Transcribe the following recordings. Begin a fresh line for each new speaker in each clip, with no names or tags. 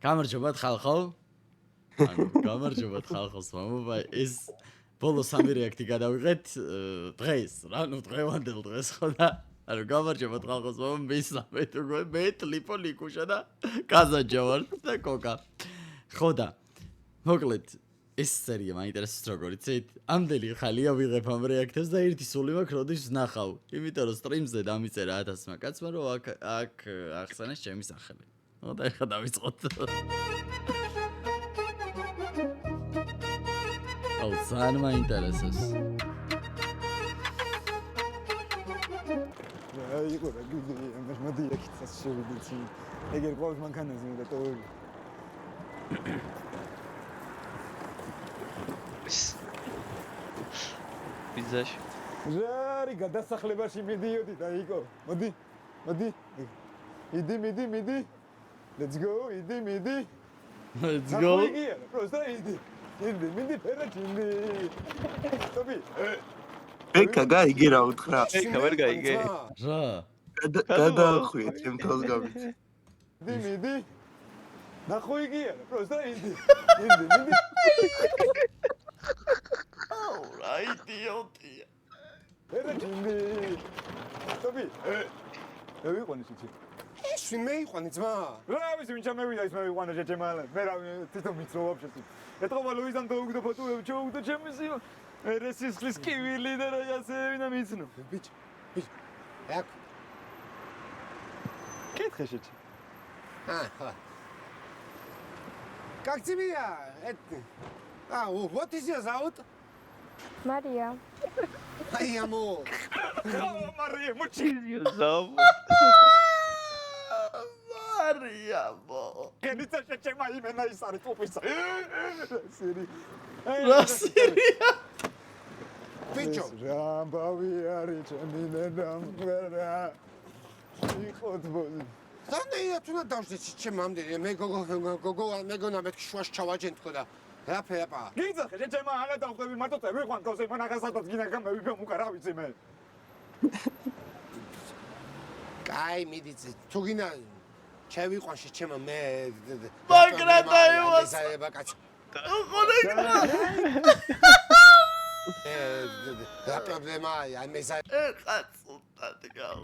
გამარჯობათ ხალხო. ანუ გამარჯობათ ხალხოს მამობა ეს ბოლო სამი რეაქტი გადავიღეთ დღეს, ანუ დღევანდელ დღეს ხო და ანუ გამარჯობათ ხალხოს მამობა მისლამეთ უკვე მე ტლიპო ლიკუშა და კაზაჯა ვარ და კოკა. ხო და მოკლედ ეს სერია მაინტერესებს როგორ იცით? ამდენი ხალია ვიღებ ამ რეაქტებს და ერთი სული მაქვს როდის ნახავ. იმიტომ რომ სტრიმზე დამიწერა 1000-მა კაცმა რომ აქ ახსენეს ჩემი სახელი. ხო და ეხლა დავიწყოთ. აუ ძალიან მაინტერესებს.
აი ყურა გიგი ამას მოდი აქაც შევიდიცი. ეგერ ყავს მანქანაზე და ტოვები.
ბიზაში.
ჟარი გადასახლებაში მიდიოდი და იკო. მოდი. მიდი. Let's go, მიდი.
Let's go.
просто მიდი ფერაჩინდი. ტობი.
ეკა გაიგე რა უთხრა.
ეკა ვერ გაიგე.
რა?
გადაახვიე ჩემ თავს გავიც.
მიდი. ნახვიგია, просто მიდი.
აუ რა იდიოტია.
ფერაჩინდი. ტობი. ვიყვანი სიცი.
ეს ვინ მეიყვანი ძმა?
რა ვიცი ვინ ჩამევიდა ის მეიყვანა შეჭემალე. მე რა თვითონ მიცნო ვაფშე. ეთქობა ლუიზამ დაუგდო ფოტოები, ჩაუგდო ჩემს იმ რესისხლის კივილი და რა ასევი და მიცნო.
ბიჭ. აკ.
კითხე შეჭი.
ხო. Как тебе? What is your зовут?
Мария.
Мария, амор.
Мария, мучи.
ზავ.
მარია მო.
გენიცა შეჭემა იმენა ის არის ტოპისა. სერი.
რა სერია?
ბიჭო.
რამბავი არის ჩემი ნედამღერა. იყოთ ბოლი.
დანეია თუნდა დავშდეთ ჩემამდე მე მეგონა მეთქი შუაში ჩავაჯენ თქო და რაფერა.
გიძახე შეჭემა არა დავხვდები მარტო წევიყვან თავს მონახასაც გინდა გამევიგო მუკა რა ვიცი მე.
კაი მიდი თუ გინდა ჩევიყვან შეჭემა მე
მაგრა დაიwas.
ესაა კაცი.
ხონეკა.
რა პრობლემაა მე ესაა
ეხა წუტად გავ.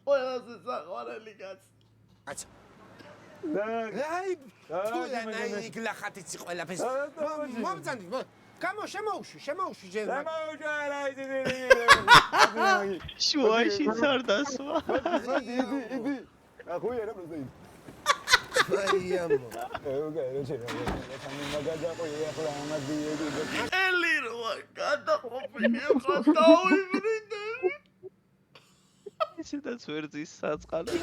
ყველაზე საყვარელი კაცი.
კაცი.
აი,
თუ ნაი გლახათიცი ყველაფერს. მომწანდი. გამო შემოუშვი ჯერ.
შუაში წარდასვა.
იდი. ახუი არა პროსტა იდი.
აიამო.
ოკეი, შეიძლება. მაგაძაყო ახლა ამადიედი.
ელი როა გადაყოფილია ხა დაუიბრინე.
ისედაც ვერძის საწყალი.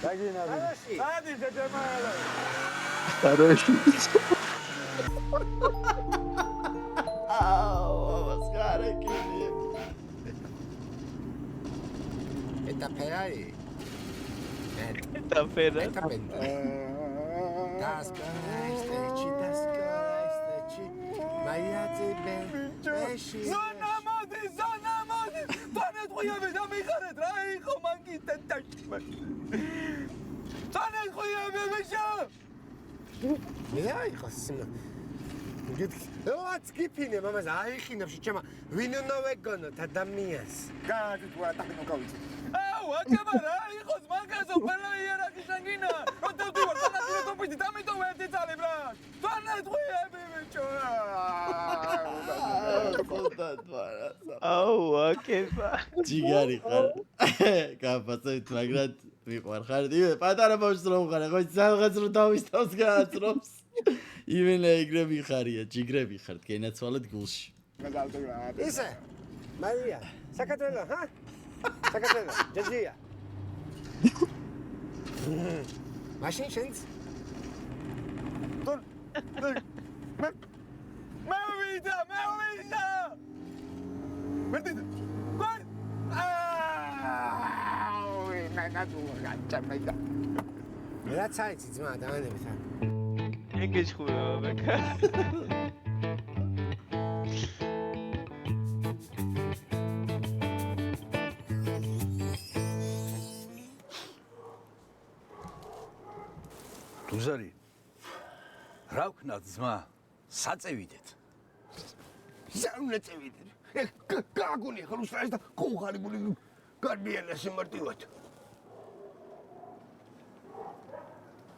დაგინავი. ადი შეჭემალა.
არაში.
აუ, აბას გარეკილი.
Eta perai.
და ფერა.
Eta penta. Das geisteci. Maiați ben.
ზონა მოდი. თანეთ ხუიები და მიხარეთ რა იყო მაგიტენ ტაჭი. თანეთ ხუიები ბიჭო.
მე აიხოს. რა წკიფინე მამას აიხინებს შეჭემა. ვინ უნდა ვეგონოთ ადამიანს?
გადი თუ არა ტაკნო გავიცი.
აუ აკება რა იყოს მაგაზო ყველა იერარქი შანგინა რო დავდივარ თანაც ტოპიტი დამიტოვე ერთი წალი ბრა თანაც ხუიები ბიჭო
აუ აკება.
ჯიგარი ხარ. გაფასეთ მაგრამ მიყვარ ხარ. იმე პატარა ბავშვს რომ ხარ, ხო ძალღაც რომ დავისწავს გააცრობს. იმენა ეგრები ხარია, ჯიგრები ხართ, გენაცვალეთ გულში.
ისე. მარია, საკათელო, ჰა? საკათელო, ჯეჯია. მაშინ შენც?
მე ვიდა მერდი გარ აუ მე თუ გაჭამედა
რაც არის ძმა დაანებით ან
ეგეჭხუება ბეკა.
დუზარი რა ვქნათ ძმა საწევიდეთ
ზარუნე წევიდე გაგონი ხარ უსრაის და ხუხარი გული გარბიანა შემარტივად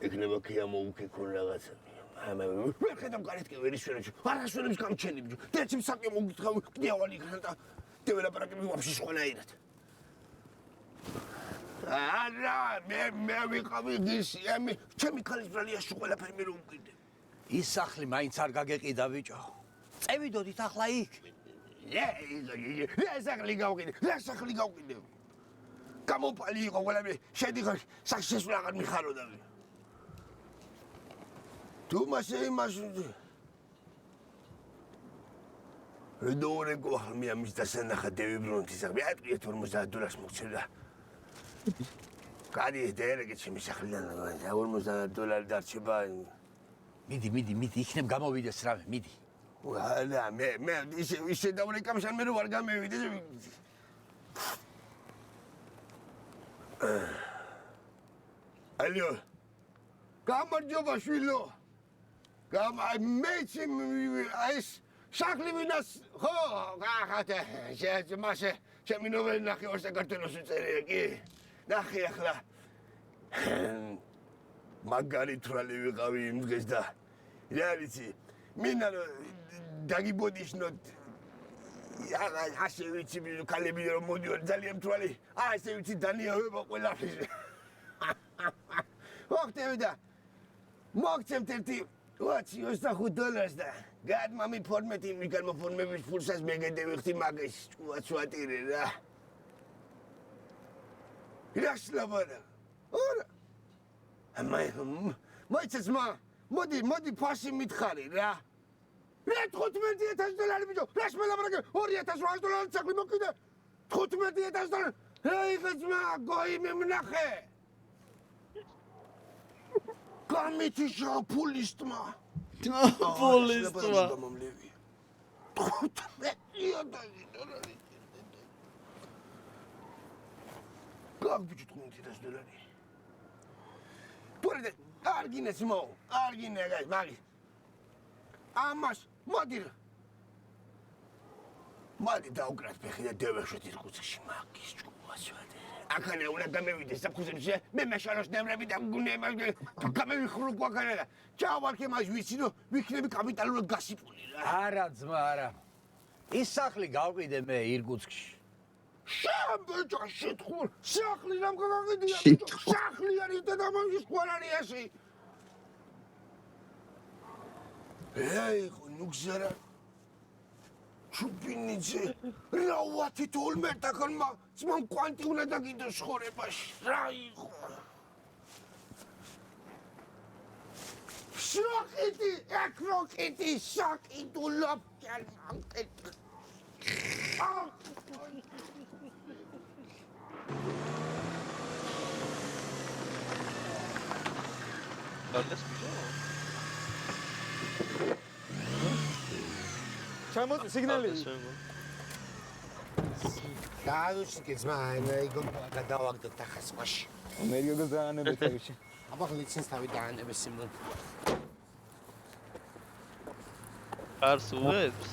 ეკნება კი ამოუკეკონ რაღაცა ამე ვერ ხედავ გარეთ კი ვერ ისვენებს არასვენებს გამჩენებ დეცი საკე მოგითხავ კიდევანი ხან და დეველაპარაკები ვაფშე სხვანაირად არა მე ვიყავი გისი ამი ჩემი ქალის ბრალიაში ყველაფერი მე რომ უკიდე
ის სახლი მაინც არ გაგეყიდა ბიჭო წევიდოდით ახლა იქ
რა სახლი გავყიდე გამოფალი იყო ყველაფერი შედიხარ სახშეს ვაღარ მიხაროდა თუ მასე იმას რედორე გოხმი ამის დასანახა დევიბრონთის საქმე ატყიეთ $50 მოგცედა გადი დერეგე ჩემი სახლიდან $50 დარჩება
მიდი იქნებ გამოვიდეს რავე მიდი
ვალა მე ისე დავრეკამშან მე რო არ გამევიდე ალო გამარჯობა შვილო მეცი ეს სახლი ვინას ხო გახათე შემასე ჩემი ნოველი ნახე ორ საქართველოს უწერია კი ნახე ახლა მაგარი თვალი ვიყავი იმ დღეს და რა ვიცი მინა დაგიბოდიშნოთ ასე ვიცი კალები რომ მოდიოდი ძალიან თვალი ასე ვიცი დანიავება ყველაფერზე ვახტები და მოგცემთ ერთი $25 და გადმამი ფორმეტი მიგალმოფორმების ფულსას მეგედევი ხთი მაგის ჭუაცვატირე რა რაშლაბარა ორა მოიცეცმა მოდი ფასი მითხარი რა მე $15,000 ბიჭო რაშ მელაპარაკე $2,800 საკლი მოკიდე $15,000 ეიღეცმა გოიმე მნახე გამითიშა ფულისტმა
ფულისტმა
$15,000 გაგბიჭო $15,000 პორიდე არგინეს მო არგინე გაი მაგი ამას მოდი დაუკრათ ფეხი და დევეშოთ ის კუცაში მაგის ჭუაცვადე აქანა უნდა გამევიდეს საფუძებში მე მეშაროს ნემრები და გუნემა გამევიხრო გვაქანა და ჩავარქე მას ვიცი რომ ვიქნები კაპიტალურად გასიპული რა
არა ძმა არა ის სახლი გავყიდე მე ირკუტსკში
შაბეჭა შეთქულ სახლი რამ გაგიდია სახლი არის და დამაის ყოლარი ასე ეი ხო ნუგზარა ჩუპინიძე რა ვათი თოლმერტა ხანმა ძმამ კვანტი უნდა დაგიდოს ხორებაში რა იყო შოკიტი ეკროკიტი შოკიტულობ კალმანკეტ
დაგეს ბიჭო
ჩამოწი სიგნალი
დაუსიკე ძმა აიგო გადავაგდოთ ახლა სხვაში
მე გიგო დაანებე თავში
აბა ლიცენზ თავი დაანებე სიმონ
არს უებს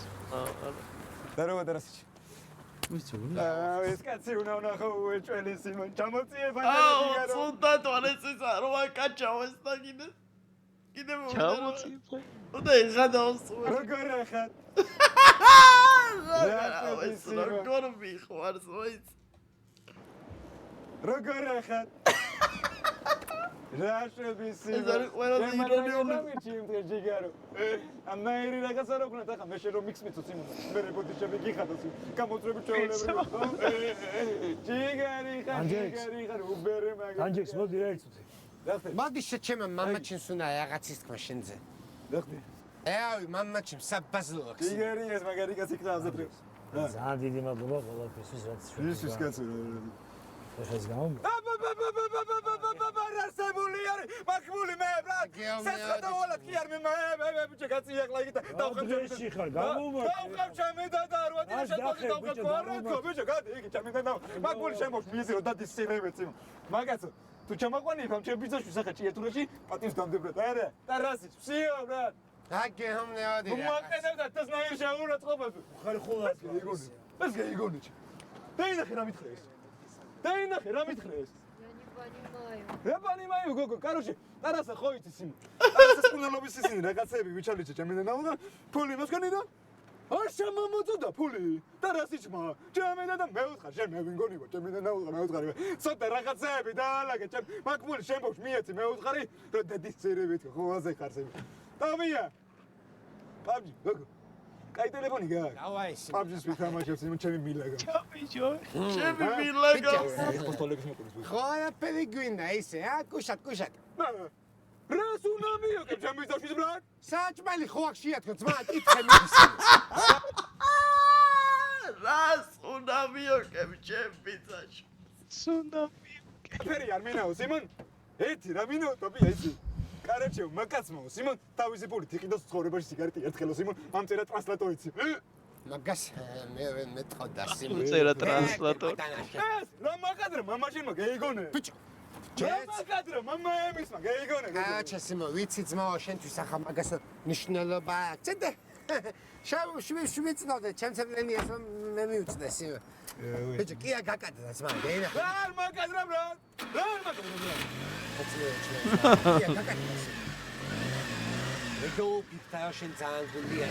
და რა დარასიჩი ეს კაცი უნახო უეჭველი სიმონ ჩამოწიე ბანკი
სულტა თორესისა რომ აკაჩავეს და კიდე
ჩამოწი
და იხადავს
როგორ ახად
როგორ მიხვარს მოიც
როგორ ახად რაშები სიმონ
ეს არის ყველაზე ირონიული
ჩემ ჯიგარო ამაირი რაღაცა რო ქნა და ხა მე შე რომ მიქსმიცო სიმონ მე რებოდიშები გიხადოს გამოწრები ჩვეულებრივი ხო ჯიგარი ხარ უბერე მაგ
ანჯექს მოდი რა იცოდი
მადი შეჩემ მამაჩინს უნდა რაღაცის თქმა შენზე
დახტი
ეავი მამაჩიმ საბაზლოქს
ჯიგარი ეს მაგარი კაცი ხდა აზრებს
ძალიან დიდი მადლობა ყველაფერთვის რაც
ის კაცი
ეს გამო
რასებული არის მაგმული მე ბრატ საცოდავალად კი არ მე ბიჭო კაცი ახლა იგი
დღეში ხარ გამომართე
დავყავ ჩემი და როდი შეგვიძლია დავყავ ბიჭო გადი იგი ჩემი და მაგმული შემოხ მიზი რომ დადის სირებეცი მაგაცო თუ ჩამაყვანებ ამ ჩემ ბიძაშვილს ახლა ჭიათურაში პატივს დამდებრად არა და რასიც всё брат
აგემ ნევადი
უმაყენებ და თას ნაირ შაურა წყობას
ხარი ხოლა
ეს გეიგონე დაინახე რა მითხრე ეს დაინახე რა მითხრე ეს я понимаю გოგო короче тараса ხო იცი სიმ тараса სკუნელობის ისინი რაღაცები ვიჩალიჩე ჩემი ნაუდა ფული მოსკანი და არ შემამოწოდა ფული და რასიჩმა ჩემენა და მე ვუთხარ შენ მე ვინგონი ვარ ჩემი ნაუდა მე ვუთხარი ცოტა რაღაცები დაალაგე ჩემ მაკმული შემბოშ მიეცი მე ვუთხარი რომ დედის წერებით ხო აზე ხარსები დავია პაბჯი გოგო კაი ტელეფონი გაქვს
დავაი სიმ
პაბჯის ვითამაშებს იმ ჩემი მილაგა
ჩაბიჯო.
ჩემი მილაგა
პოსტოლების მოყვის
ხო არაფერი გვინდა ისე კუშად
რას უნდა მიიღებ ჩემი ბიძაშვილს ბრატ
საჭმელი ხო აქ შეათქო ძმა კითხე მიდის
რას უნდა მიოქებ ჩემ ბიძაში
ცუნამი.
ფერი არ მინაო სიმონ ერთი რა მინუტობი ისი კარაჩე მაკაცმო სიმონ თავისი პულით იყიდოს ცხოვრებაში სიგარეტი ერთხელო სიმონ ამ წერა ტრანსლატორიცი
მაგას მე მეტყოდა სიმ
წერა ტრანსლატორ.
ეს რა მაკადრა მამაშენმა გეიგონე
ბიჭო
რა მაკადრა მამა ემისმა გეიგონე
აჩა სიმო ვიცი ძმაო შენთვის ახლა მაგას მნიშვნელობა აქვს ცედე შავ შვიცნოდე ჩემცემლენი ეს მე მიუწდეს სიმო ბიჭო კია გაკადდა ძმა გეინა
რა მაკადრა ბრატ რა მაკადრა
კია გაკადდა ეგო პიტაო შენ ძალიან გულია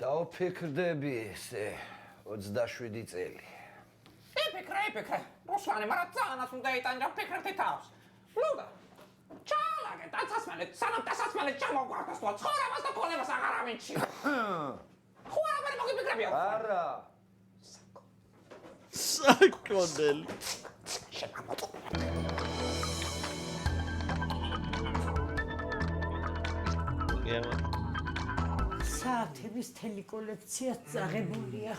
დავფიქრდები ესე 27 წელი.
ფიქრე. რუსლანი, მაგრამ ძალიანაც უნდა იტანჯა ფიქრეთი თავს. ლუდა. ჩალაგე, დაცასმალეთ, სანამ დასასმალეთ ჩამოგვარდას თვა ცხოვრებას და ქონებას აღარ ამიჩიო. ხო არაფერი მოგიფიქრებია.
არა.
საკონელი
საათების თელი კოლექცია წაღებულია.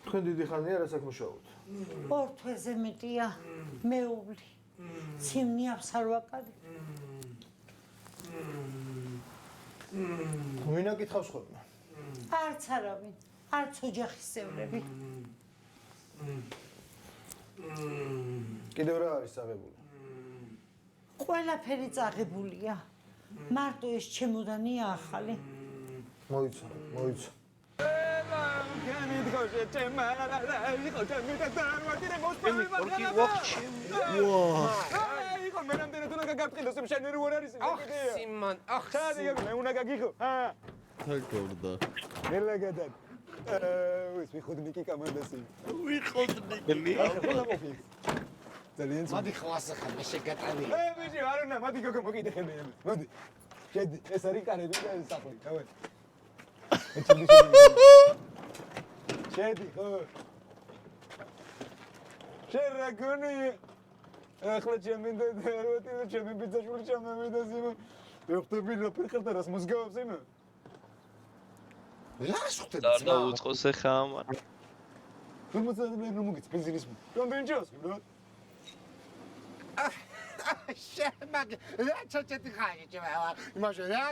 თქვენ დიდი ხანია რასაც მუშაობთ?
2 თვეზე მეტია მეუღლი. ციმნი აბსარვაკარი.
ვინა კითხავს ხოლმე?
არც არავინ, არც ოჯახის წევრები.
კიდევ რა არის წაღებული?
ყველაფერი წაღებულია. მარტო ეს ჩემოდანია ახალი.
მოიცა.
სიმონ ახ
მე უნდა გაგიხო
თაკორდა
ნელაგადა ვიხოდნიკი კამანდასი
ვიხოდნიკი
ძალიან
მოდი ხვასახა მე შეგატანი
ბიჭი არ უნდა მოდი გოგო მოგიდეხები მოდი შედი ეს არის კარები და საფლი დავე შედი ხო შერაგონი ახლა ჩემინდა დაროთი და ჩემი ბიძაშვილი ჩამოვიდა სიმო ეხტები რა ფერხერდა რას მოსგავს იმე
რას ხვდები
და დაუწყოს ახლა ამან
რომოცადები რომ მოგიც ბენზინის კონდენჯოს რა
შემაგ რა ჩაჭეთი ხარი ჩემა იმაში რა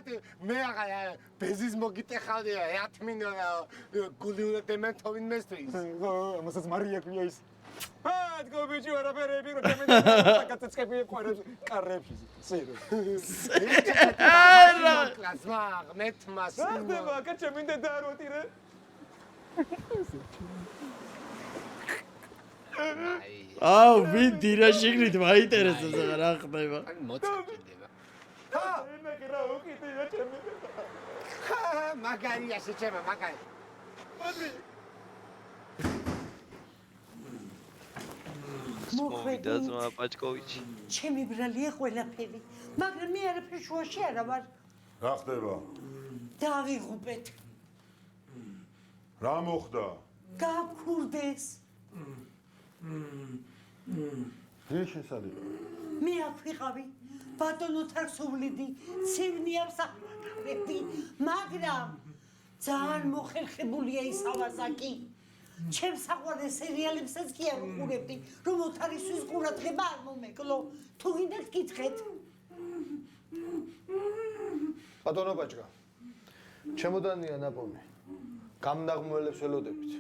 მე აღარ ბენზინს მოგიტეხავდი რა თმინო გულიულა დემენტოვინ მესტრის
ხო ამასაც მარია ქვია ის დგო ბიჭი არაფერები რომ ჩემი კაცეცკები ეყარებს კარებში სერო
არა კლასმა მეტმას
ხდება კაჩამინდა დაროთი რა
აუ ვინ დირა შიგნით მაინტერესებს რა ხდება
მოწყვეტდება
ენა კრა უკიდია ჩემი
მაგარია შეჩება, მაგარი.
მოვიდა ძმა პაჭკოვიჩი.
ჩემი ბრალია ყველაფერი, მაგრამ მე არაფერ შუაში არა ვარ.
რა ხდება?
დავიღუპეთ.
რა მოხდა?
გავქურდეს.
რა შესაძლოა?
მე აქ ვიყავი, ბატონოთან სუვლიდი, ცივნი ამსახურები, მაგრამ ძალიან მოხერხებულია ის ავაზაკი. ჩემს საყვარელ სერიალებსაც კი არ ვუყურებდი, რომ ოთარისთვის ყურადღება არ მომეკლო. თუ გინდათ გითხრეთ.
ბატონო ბაჭკა, ჩემოდანია ნაპოვნი. გამნაღმველებს ველოდებით.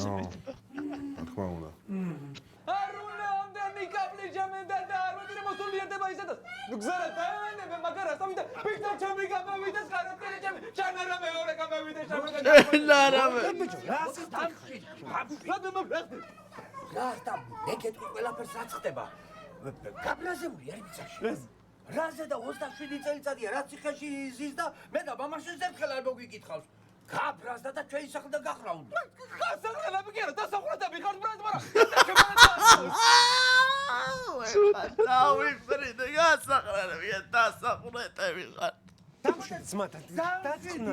რა თქმა უნდა.
არულე ამდენი კაპლი ჯამენდა და აროდირე მოსულიერდება ისედაც. გზარა დაევენებე, მაგრამ ასავიდა პიქთა ჩემი გამოვიდა ხარატელი ჩემი. ჩანარა მეორე გამოვიდა შემოგა.
ნარამე.
რა ხდა? ეგეთქვი ყველაფერს რაც ხდება. გაბრაზებული არის ბიძაში. რაზე და 27 წელიწადია რაც ციხეში ზის და მე და მამაშვილს ერთხელ არ მოგიკითხავს. გაბრაზდა და ჩვენი სახლი და გახრაუნდა.
გასახლები კი არა, დასახლდები ხარ ბრად, მაგრამ
დავიფრიდე გასახლები დასახლდები ხარ.
ძმათან დაწყნა.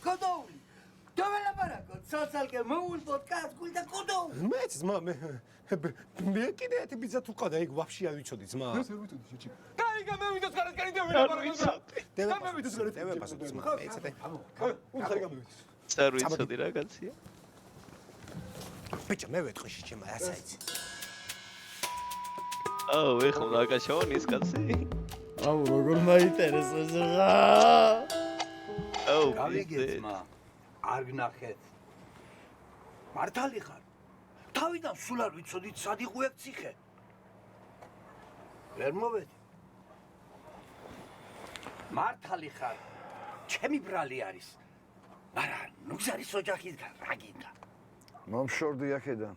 გოდოული. დოველაპარაკო, სოციალკე მოულბოთ კაცკული და გოდოული.
მეც ძმა მე კიდე ერთი ბიძა თუ ყავდა, ეგ ვაფშე არ ვიცოდი ძმა.
კაი გამოვიდოს გარეთ, კაი დოველაპარაკო.
გამოვიდოს გარეთ, ევაპასო ძმა. ეცადე. უხარ გამოვიდეს.
წარ ვიცოდი რა კაცია.
ბიჭო მე ვეთქვი ჩემ ასაიცი.
აუ ეხლა რა გაშოვნის კაცი.
აუ როგორ მაინტერესებს რა.
აუ
გავიგეთ მა. არ გნახეთ.
მართალი ხარ? თავიდან სულ არ ვიცოდით სად იყო ეგ ციხე. ვერ მოვედი. მართალი ხარ? ჩემი ბრალი არის. მაგრამ ნუგზარის ოჯახისგან რა გინდა?
მომშორდი აქედან.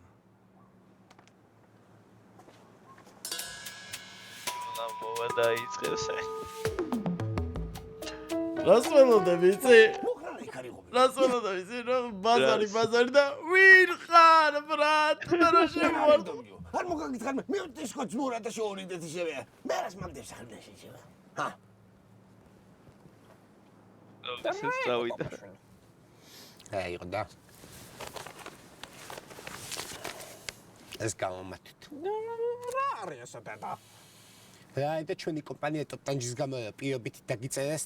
რა მოვადაიწყებს.
რას ველოდები იცი?
მოხრა იქ არიღო.
რას ველოდები იცი? რომ ბაზარი და ვინ ხარ ბრატ? რა შემოვარდ?
არ მოგაგიცხარ მე ისკო ძმურა და შოურიდეთ ისევე. მე რას მაგდებს ახლა შეიძლება. ჰა.
ეს წავიდა.
აი იყო და ეს გამომათით. რა არის ეს ბედა? აი და ჩვენი კომპანია ტოტანჯის გამო პირობით დაგიწერეს.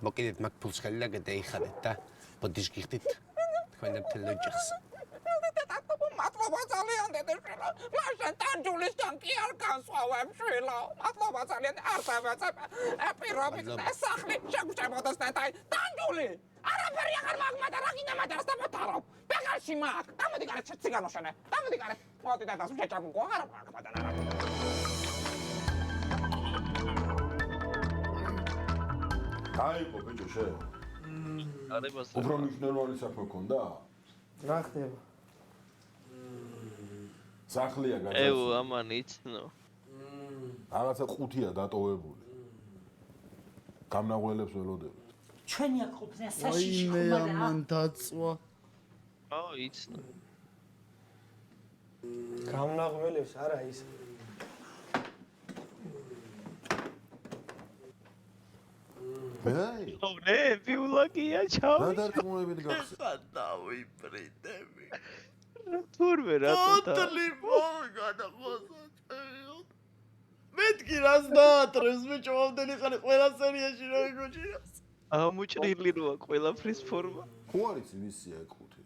მოკიდეთ მაგ ფულს ხელი და გადაიხადეთ და ბოდიშ გიხდით თქვენებთან ოჯახს.
მადლობა ძალიან დედაშვილო. მაშინ ტანჯულისგან კი არ განსვავებ შვილო. მადლობა ძალიან არსებაცებ. პირობით სახლი შეგვჭებოდეს ნეტაი. ტანჯული! არაფერი აღარ მაგმადა რა გინდა მადარს და მოთარავ. ბეგარში მაგ. გამოდი გარეთ ციგანოშენე. გამოდი გარეთ. მოდი დედას შეჭამკო აღარ მაგმადა რა.
გაიყო ბიჭო შე.
არებას
უფრო მნიშვნელოვანი საქმე გქონდა?
რა ხდება?
სახლია გაჭირდა.
ეუ ამან იცნო.
რაღაცა ყუთია დატოვებული. გამნაღველებს ველოდებით.
ჩვენი აქ ყოფნა საშიში
ვაიმე
ხომ
ამან დაწვა.
აუ იცნო.
გამნაღველებს არა ის.
აი,
ოვნე ბიულაკია ჩავი.
რა დარწმუნებით გახსოვს?
ხა დავიფრიდები.
თურმე რატო და
ტოტალი მოგადა ხოსა. მეთქი რას დაატრევს ბიჭო ამდენი ხანი ყველა სერიაში რო იგოჭირავს.
ამუჭრილი როა ყველაფრის ფორმა.
ხო არის მისია ეგ ყუთი?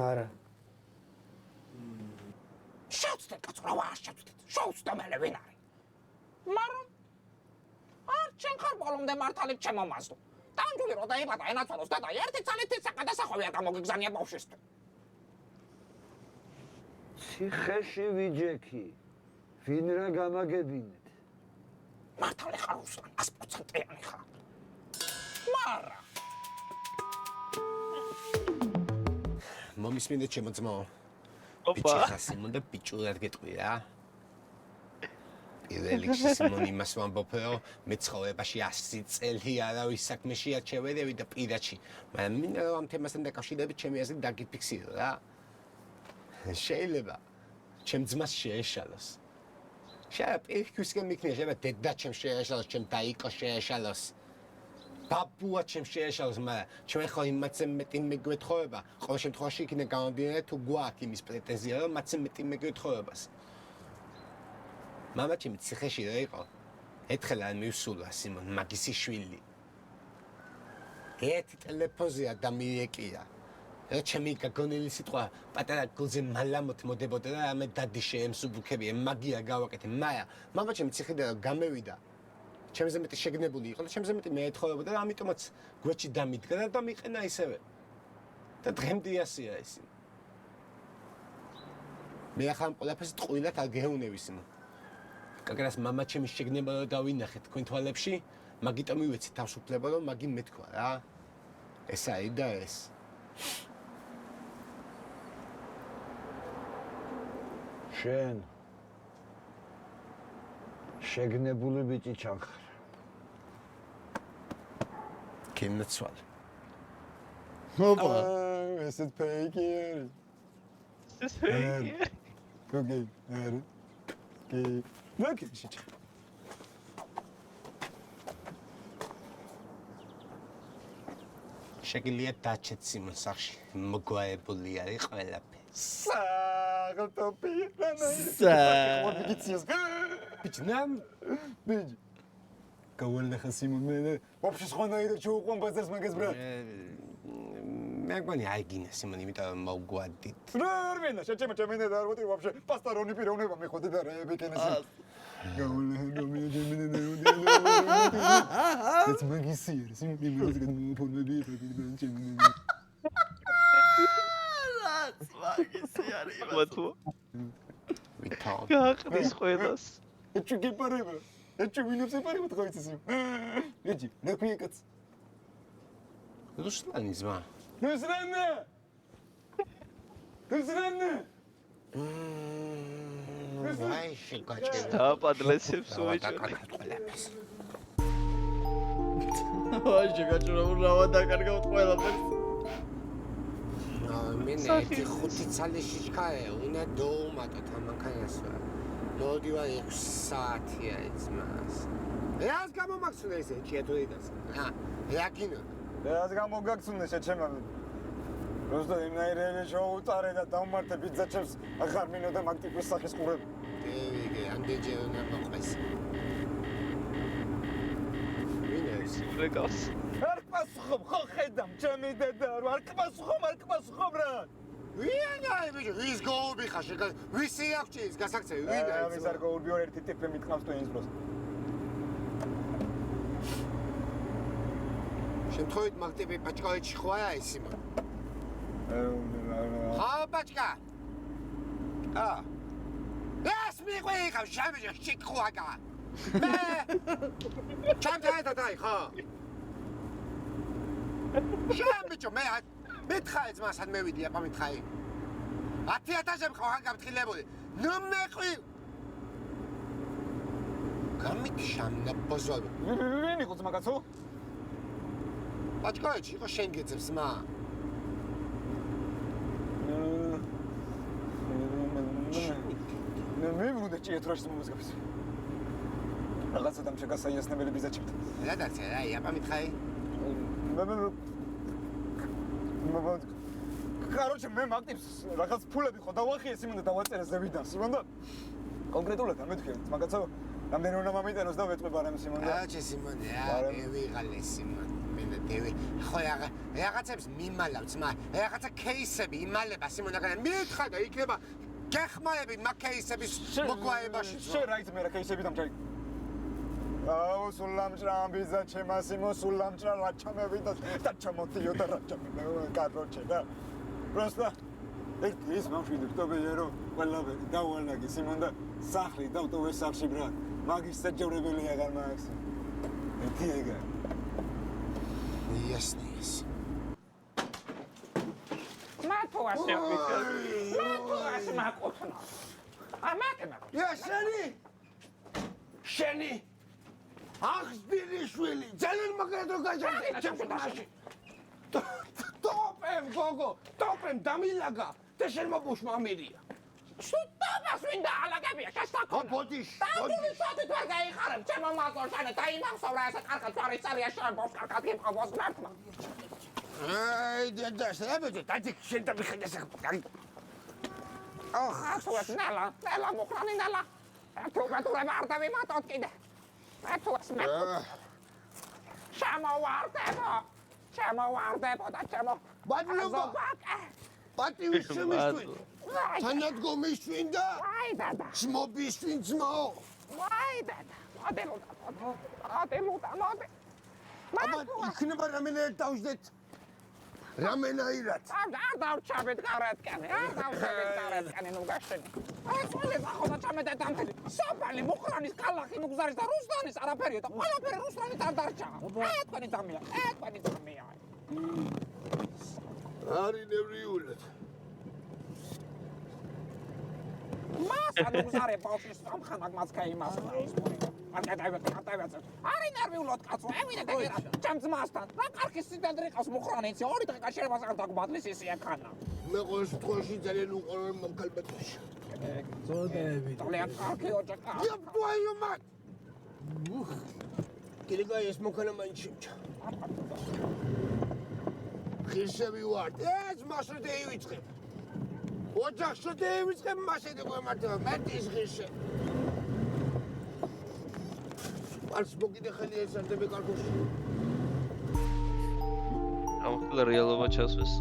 არა.
შევწდეთ კაცო რა შევწდეთ. შევწდე მე ვინ არის? მაგრამ არ ჩემ ხარ ბოლომდე მართალი ჩემომაზდო. ტანჯული რო დაიბადა ენაცოლოს და ერთი წალით საკადასახვევია გამოგიგზანია ბავშვისთვის.
ციხეში ვიჯექი. ვინ რა გამაგებინეთ?
მართალი ხარ უსტან 100%-იანი ხარ. მარა
მომისმინეთ ჩემო ძმაო. ბიჭი ხარ სიმონ და ბიჭურად გეტყვი რა. პირველ რიგში სიმონ იმას ვამბობ, რომ მე ცხოვრებაში 100 წელი არავის საქმეში არ შევედევი და პირადში. მაგრამ მინდა რომ ამ თემასთან დაკავშირებით ჩემი აზრით დაგიფიქსირო რა. შეიძლება ჩემ ძმას შეეშალოს. შეიძლება პირიქისკენ მიქნია, შეიძლება დედა ჩემ შეეშალოს, ჩემ დაიკო შეეშალოს. ბაბუა ჩემ შეეშალოს, მაგრამ ჩვენ ხო იმათზე მეტი მეგვეთხოვება. ყოველ შემთხვევაში იქნება გამომდინარე თუ გვაქვს იმის პრეტენზია, რომ მათზე მეტი მეგვეთხოვებას. მამა ჩემი ციხეში რა იყო? ერთხელ არ მივსულა სიმონ, მაგისი შვილი. ერთი ტელეფონზე ადამიანია. რა ჩემი გაგონილი სიტყვა პატარა გულზე მალამოთ მოდებოდა და ამე დადი შეემსუბუქებია, მაგია გავაკეთე. მამა ჩემი ციხიდან გამევიდა. ჩემზე მეტი შეგნებული იყო და ჩემზე მეტი მეეთხოვებოდა და ამიტომაც გვეჭი დამიდგა და დამიყენა ისევე. და დღემდე ასეა ის. მე ახლა ამ ყველაფერს ტყუილად არ გეუნები სიმონ. კაკრას მამა ჩემი შეგნება რომ დავინახეთ თქვენ თვალებში, მაგიტომ მივეცი თავშუფლება რომ მაგი მეთქვა რა. ეს აი და ეს.
შენ შეგნებული ბიჭი ჩანხარ.
კინოცვალ.
ოპა, ესეც ფეიკი არის.
ეს ფეიკი.
გოგი, არა. ნაკი შეჭ.
შეგიძლია დაჩეთ სიმონ სახში. მოგვაებული არის ყველაფერი.
საღლტოპი ბიჭნამ ბიჭ გავალახა სიმონ მე ვაფშე სხვანაირად შევუყვან ბაზარს მაგას ბრა
მე მგონი აი გინა სიმონ იმიტომ რომ მოგვადით
რა არ მენა შეჭემა ჩემენა და არ ვოტი ვაფშე პასტარონი პიროვნება მეხოდი და რა ებეკენეს გავალახა რომ მე ჩემენა და ეს მაგისი არის სიმონ იმას გადმოფორმები და ჩემენა მაგისი არის
მათო
ვითავ
გაყრის ყველას
ეჭი გიპარება ეჭი ვინებს ეპარება თქვა იცის ეჭი ნაქვია კაც
რუსლანი ზმა
რუსლანი
ვაი შეგაჭერა
დაპადლესებს უეჭო
ვაი შეგაჭერა ურავა დაკარგავთ ყველაფერს
მენე ერთი ხუთი ცალში ჩქარე უნდა დოუმატოთ ამანქანას მოდი ვარ 6 საათია იცმას რას გამომაგცნე ესე ჩიათოიდას რა გინო
რას გამოგაგცნე შეჩემა просто იმნაირად შოუტარე და დავმართე ბიძაჩებს ახარ მინო და მაგ ტიპის სახის ყურები
ეგე ამდენჯერ უნდა მოყვეს მინეს
რეკავს
არ პასუხობ ხო ხედამ ჩემი დედა არ კმასუხობ რა
ვინა ბიჭო ვის გოუბი ხარ შეგა ვისი აქვს ის გასაქცევი ვინა
ის არ გოუბი ორ ერთი ტიპი მიტყავს თუ ინსბროს
შემთხვევით მაგ ტიპი ბაჭკოვიჩი ხო არა ის იმან ხა ბაჭკა ეს მიყვი ხარ შამიჯი შიკხვაგა მე ჩამთა დაი ხო შამიჯო მე მითხარი ძმასთან მევიდი აბა მითხარი 10000 ხო ხან გამთხილებული ნუ მეყვი გამიქშამნა ბოზოლ
ვინ იყო ძმაკაცო
ბაჭკოვიჩი იყო შენ გეძებს მა
მე ვრუნდა ჭიეთრაშს მომსგავს რაღაცა დამშა გასაიასნებელი ბიზაჩებთ
რა დარჩა რა აბა მითხარი
короче მე მაგტიპს რაღაც ფულები ხო დავახიე სიმონ და დავაწერე ზევიდან სიმონ და კონკრეტულად ამეთქე მაგაცო რამდენი უნდა მომიტანოს და ვეწყვი ბარემ სიმონ და
აჩე სიმონ რა ვიღალე სიმონ მე და დევი ხო რაღაცებს მიმალავს მაგრამ რაღაცა кейსები იმალება სიმონ და მითხა და იქნება გეხმარები მაგ кейსების მოგვაებაში
შენ რა იცი მე რა кейსები დამჭარი აუ სულამჭრა ამბიზა ჩემა სიმო სულამჭრა რა ჩამევიდა და ჩამოთიო და რა ჩამევიდა კაროჩე და просто ეს მომშვიდე ფტობეერო ყველაფერი დავალაგე სიმონ და სახლი დავტოვე სახლში ბრა მაგის საჯავრებელი აღარ მაქვს ერთი ეგა
მათო ასე მეკუთნა. აი მეკენა.
შენი აღსდილი შვილი ძალიან მაგრად რო გაჟარდა ჩემს მაშინ ტოპემ გოგო ტოპემ დამილაგა და შენ მოგუშმა მირია
შუტობას ვინ დაალაგებია შესაძლებელია
ბოდიში
ბოდიში შოთით ვერ გაიხარებ ჩემო მაკოშანე და იმახსოვრა ესე კარგად წარი წარია შენ კარგად გიყავს მართლა
აი დაშრებე დადი შენ და მიხედეს
ახლა ნალა მოხრანი ნალა თუ ვარ მარტოდ კიდე შემოვარდებო და
ბადლობა პატივისცემ მისვინ თანადგომისვინ და ძმობისვინ ძმაო
მოდი
აბა იქნება რამენაირად დავждეთ რამენაირად
არ დავჩაბეთ გარეთკენ ნუ გაშენი აი ყველა ახლა ჩამედა დამთელი სოფალი მუხრანის კალახი მუგზარის და რუსლანის არაფერია და ყველაფერი რუსლანის არ დარჩა ეთქვენი დამია
არი ნევრიულად
მასა მუგზარე ბავშვის სამხანაგ მას გაიმას არი ნერვიულად კაცო ემინე დაგერა ჩემს მასთან რა კარგი სიდანდრე ყავს მუხრანიცი ორი დღე გაშერებას არ დაგბადლის ისე ეკანა
მე ყოველ შემთხვევაში ძალიან უყურებ მომკალბეთში
ძალიან კარგი ოჯახა
я твою мать კილიგა ეს მოქანა მაინჩიმჩა ხისები ვარ ეს მასრდე ივიწყებ ოჯახში დევიწყებ მასედი გვემართება მერტის ღირშე არც მოგიდე ხელი ესარდები კარგოში
ამხელა რეალობა ჩასვეს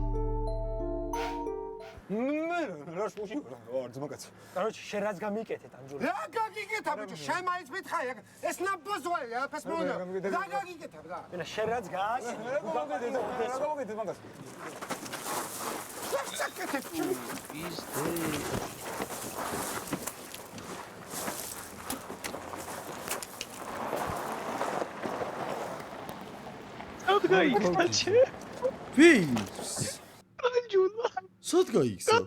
რა შუში ვარ ძმაკაც короче შენ რაც გამიკეთეთ ამ ჯური
რა გაგიკეთა ბიჭო შენ მაინც მითხარი ეს ნაბოზვალი აფას მოუნა რა გაგიკეთა რა
ენა შენ რაც გას გამოგედე მაგას
საკეთებ
გაიქცე
ვინც
ანჯულა
სად გაიქცა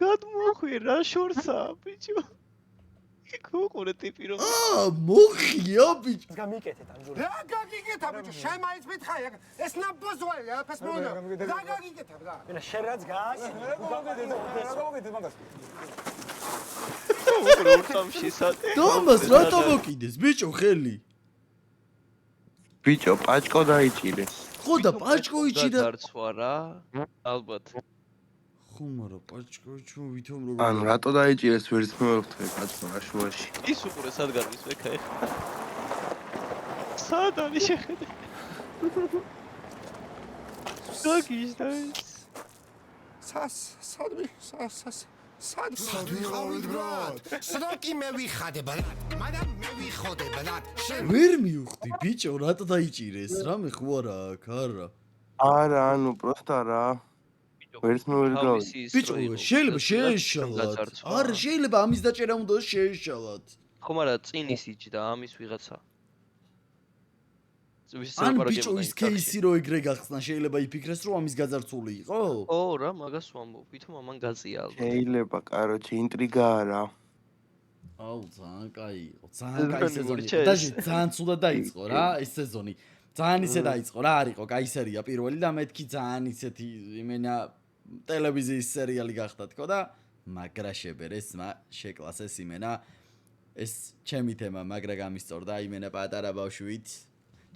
გადმოხვირა შორსა ბიჭო იქ ტიპი რომ
მოხია ბიჭო
გამიკეთეთ ამ ჯური
რა გაგიკეთა ბიჭო შენ მაინც მითხარი ეს ნაბოზვალი აფას მოუნა რა გაგიკეთა რა
ენა შენ რაც გას გამოგედე მაგას
დომას რატო მოკიდეს ბიჭო ხელი
ბიჭო პაჭკო დაიჭირეს
ხო და პაჭკო იჭირა
დარცვა რა ალბათ
ხო მაგრამ პაჭკო ჩუ ვითომ რო
ანუ რატო დაიჭირეს ვერც მოვხვდე პაჭკო აშუაში
ის უყურე სად გარვის ვექა ეხა სად არის შეხედე გაგიჟდა
სად ვიყავით ბრატ სროკი მე ვიხადე ბრატ მაგრამ მე ვიხოდე ბრატ შენ
ვერ მივხვდი ბიჭო რატო დაიჭირეს რამე ხო არა
არა ანუ პროსტა რა ვერც მოვირგავი
ბიჭო შეიძლება შეეშალათ არა შეიძლება ამის დაჭერა უნდა შეეშალათ
ხო მაგრამ წინ ისიჯდა ამის ვიღაცა
ან ბიჭო ის кейსი რო ეგრე გახსნა შეიძლება იფიქრეს რომ ამის გაძარცული იყო
ო რა მაგას ვამბობ ვითომ ამან გაზია ალბათ
შეიძლება კაროჩე ინტრიგაა რა
აუ ძალიან კაი იყო ძალიან კაი სეზონი დაჟე ძალიან ცუდად დაიწყო რა ეს სეზონი ძალიან ისე დაიწყო რა არისო კაი სერია პირველი და მეთქი ძალიან ისეთი იმენა ტელევიზიის სერიალი გახდა თქო და მაგრა შებერეს შეკლასეს იმენა ეს ჩემი თემა მაგრა გამისწორდა იმენა პატარა ბავშვით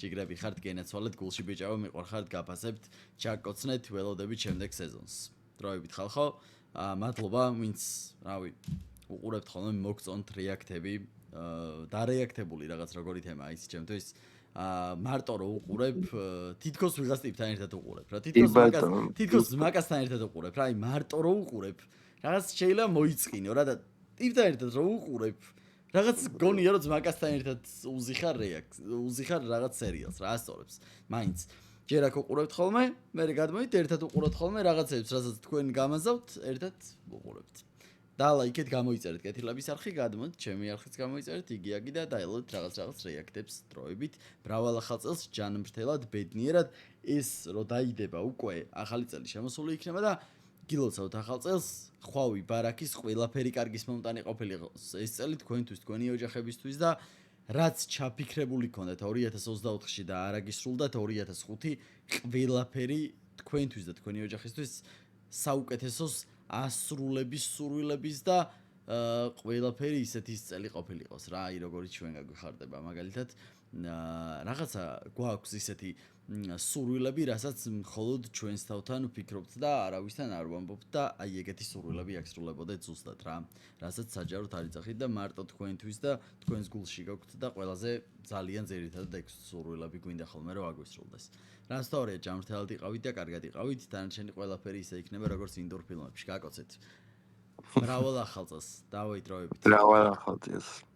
ჯიგრები ხართ გენაცვალეთ გულში ბიჭაო მიყვარხართ გაფასებთ ჩაკოცნეთ ველოდებით შემდეგ სეზონს დროებით ხალხო მადლობა ვინც რავი უყურებთ ხოლმე მოგწონთ რეაქტები დარეაქტებული რაღაც როგორი თემაა ის ჩემთვის მარტო რო უყურებ თითქოს ვიღაც ტიპთან ერთად უყურებ რა თითქოს ზმაკასთან ერთად უყურებ რა აი მარტო რო უყურებ რაღაც შეიძლება მოიწყინო რა და ტიპთან ერთად რო უყურებ რაღაც გონია რომ ზმაკასთან ერთად უზიხარ რაღაც სერიალს რა ასწორებს მაინც ჯერ აქ უყურებთ ხოლმე მე გადმოვით ერთად უყურებთ ხოლმე რაღაცებს რასაც თქვენ გამაზავთ ერთად უყურებთ და ლაიქეთ გამოიწერეთ კეთილების არხი გადმოდით ჩემი არხიც გამოიწერეთ იგი აგი და დაელოდეთ რაღაც რეაქტებს დროებით მრავალ ახალ წელს ჯანმრთელად ბედნიერად ეს რო დაიდება უკვე ახალი წელი შემოსული იქნება და გილოცავთ ახალ წელს, ხვავი ბარაქის ყველაფერი კარგის მომტანი ყოფილიყო. ეს წელი თქვენთვის, თქვენი ოჯახებისთვის და რაც ჩაფიქრებული ქონდათ 2024-ში და არ აგისრულდათ 2005 ყველაფერი თქვენთვის და თქვენი ოჯახისთვის საუკეთესოს ასრულების, სურვილების და ყველაფერი ისეთი წელი ყოფილიყოს რა, აი როგორიც ჩვენ გაგვიხარდება მაგალითად რაღაცა გვაქვს ისეთი სურვილები, რასაც მხოლოდ ჩვენს თავთან ვფიქრობთ და არავისთან არ ვამბობთ და აი ეგეთი სურვილები აღსრულებოდეთ ზუსტად რა, რასაც საჯაროდ არ იცახით და მარტო თქვენთვის და თქვენს გულში გაქვთ და ყველაზე ძალიან ძირითადად ეგ სურვილები გვინდა ხოლმე რომ აგვისრულდეს. რა სწორია, ჯანმრთელად იყავით და კარგად იყავით, დანარჩენი ყველაფერი ისე იქნება როგორც ინდურ ფილმებში, გაკოცეთ. მრავალ ახალ წელს, დავაიტროვებით.
მრავალ ახალ წელს.